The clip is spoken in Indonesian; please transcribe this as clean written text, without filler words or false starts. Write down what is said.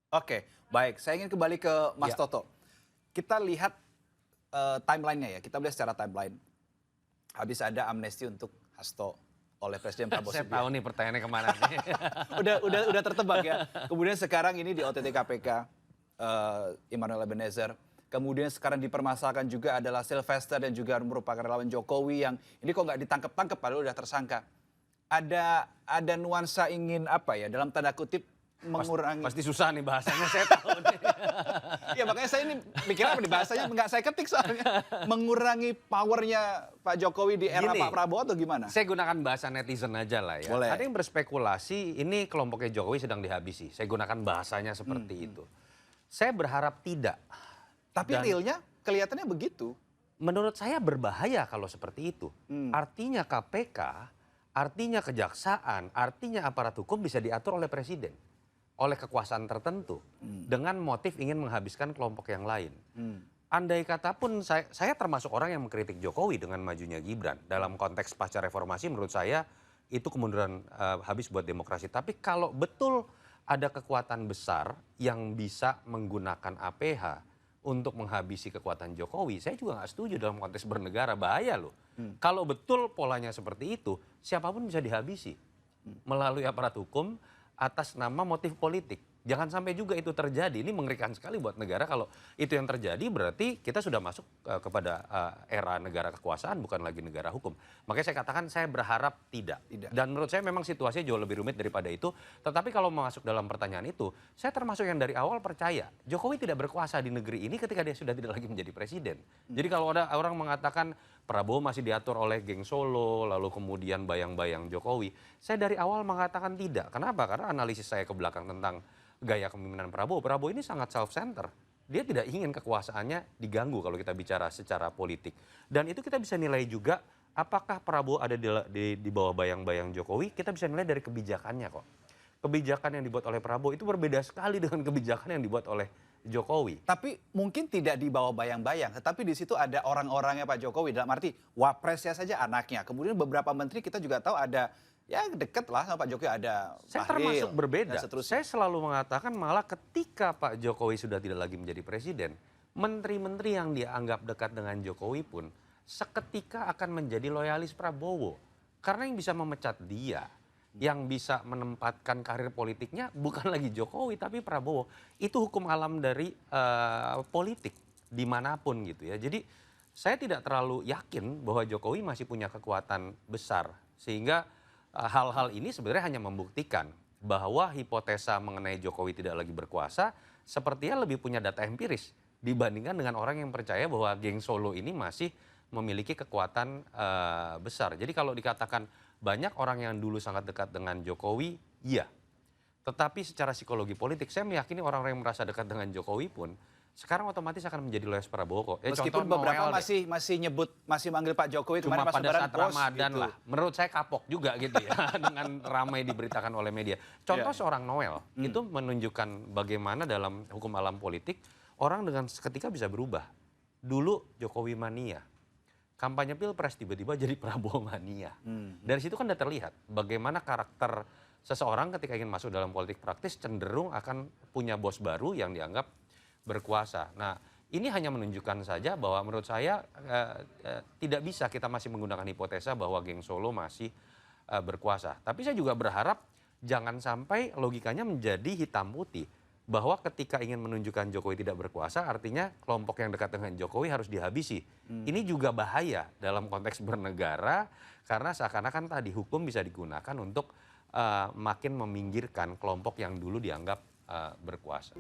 Oke, baik. Saya ingin kembali ke Mas Ya. Toto. Kita lihat timeline-nya ya, kita lihat secara timeline. Habis ada amnesti untuk Hasto oleh Presiden Prabowo Saya tahu Subianto. nih pertanyaannya kemana nih. Udah tertebak ya. Kemudian sekarang ini di OTT KPK, Immanuel Ebenezer. Kemudian sekarang dipermasalahkan juga adalah Sylvester dan juga merupakan relawan Jokowi yang ini kok nggak ditangkap-tangkap padahal udah tersangka. Ada nuansa ingin apa ya, dalam tanda kutip mengurangi. Pasti susah nih bahasanya, saya tahu nih. Ya makanya saya ini mikir apa nih bahasanya nggak saya ketik soalnya. Mengurangi powernya Pak Jokowi di era Gini, Pak Prabowo atau gimana? Saya gunakan bahasa netizen aja lah ya. Boleh. Ada yang berspekulasi ini kelompoknya Jokowi sedang dihabisi. Saya gunakan bahasanya seperti itu. Saya berharap tidak. Tapi Dan realnya kelihatannya begitu. menurut saya berbahaya kalau seperti itu. Artinya KPK, artinya kejaksaan, artinya aparat hukum bisa diatur oleh presiden. Oleh kekuasaan tertentu. Dengan motif ingin menghabiskan kelompok yang lain. Andai kata pun saya termasuk orang yang mengkritik Jokowi dengan majunya Gibran. Dalam konteks pasca reformasi menurut saya itu kemunduran habis buat demokrasi. Tapi kalau betul ada kekuatan besar yang bisa menggunakan APH untuk menghabisi kekuatan Jokowi, saya juga nggak setuju dalam konteks bernegara, bahaya loh. Kalau betul polanya seperti itu, siapapun bisa dihabisi melalui aparat hukum atas nama motif politik. Jangan sampai juga itu terjadi. Ini mengerikan sekali buat negara kalau itu yang terjadi, berarti kita sudah masuk kepada era negara kekuasaan, bukan lagi negara hukum. Makanya saya katakan saya berharap tidak. Dan menurut saya memang situasinya jauh lebih rumit daripada itu. Tetapi kalau masuk dalam pertanyaan itu, saya termasuk yang dari awal percaya Jokowi tidak berkuasa di negeri ini ketika dia sudah tidak lagi menjadi presiden. Jadi kalau ada orang mengatakan Prabowo masih diatur oleh geng Solo, lalu kemudian bayang-bayang Jokowi, saya dari awal mengatakan tidak. Kenapa? Karena analisis saya ke belakang tentang gaya kepemimpinan Prabowo. Prabowo ini sangat self-center. Dia tidak ingin kekuasaannya diganggu kalau kita bicara secara politik. Dan itu kita bisa nilai juga apakah Prabowo ada di bawah bayang-bayang Jokowi, kita bisa nilai dari kebijakannya kok. Kebijakan yang dibuat oleh Prabowo itu berbeda sekali dengan kebijakan yang dibuat oleh Jokowi. Tapi mungkin tidak dibawa bayang-bayang, tetapi di situ ada orang-orangnya Pak Jokowi, dalam arti wapresnya saja anaknya. Kemudian beberapa menteri kita juga tahu ada, ya deket lah sama Pak Jokowi, ada Saya Bahlil termasuk berbeda. dan seterusnya. Saya selalu mengatakan malah ketika Pak Jokowi sudah tidak lagi menjadi presiden, menteri-menteri yang dianggap dekat dengan Jokowi pun seketika akan menjadi loyalis Prabowo. Karena yang bisa memecat dia, yang bisa menempatkan karir politiknya bukan lagi Jokowi tapi Prabowo. Itu hukum alam dari politik dimanapun gitu ya. Jadi saya tidak terlalu yakin bahwa Jokowi masih punya kekuatan besar. Sehingga hal-hal ini sebenarnya hanya membuktikan bahwa hipotesa mengenai Jokowi tidak lagi berkuasa sepertinya lebih punya data empiris dibandingkan dengan orang yang percaya bahwa geng Solo ini masih memiliki kekuatan besar. Jadi kalau dikatakan banyak orang yang dulu sangat dekat dengan Jokowi, iya. Tetapi secara psikologi politik, saya meyakini orang-orang yang merasa dekat dengan Jokowi pun sekarang otomatis akan menjadi loyalis Prabowo kok. Meskipun contoh beberapa Noel deh. masih manggil Pak Jokowi Cuma kemarin pas pada lebaran saat bos Ramadan gitu. lah. Menurut saya kapok juga gitu ya dengan ramai diberitakan oleh media. Contoh seorang Noel itu menunjukkan bagaimana dalam hukum alam politik orang dengan seketika bisa berubah. Dulu Jokowi mania. Kampanye Pilpres tiba-tiba jadi Prabowo mania. Dari situ kan sudah terlihat bagaimana karakter seseorang ketika ingin masuk dalam politik praktis cenderung akan punya bos baru yang dianggap berkuasa. Nah, ini hanya menunjukkan saja bahwa menurut saya tidak bisa kita masih menggunakan hipotesa bahwa geng Solo masih berkuasa. Tapi saya juga berharap jangan sampai logikanya menjadi hitam putih. Bahwa ketika ingin menunjukkan Jokowi tidak berkuasa, artinya kelompok yang dekat dengan Jokowi harus dihabisi. Ini juga bahaya dalam konteks bernegara, karena seakan-akan tadi hukum bisa digunakan untuk makin meminggirkan kelompok yang dulu dianggap berkuasa.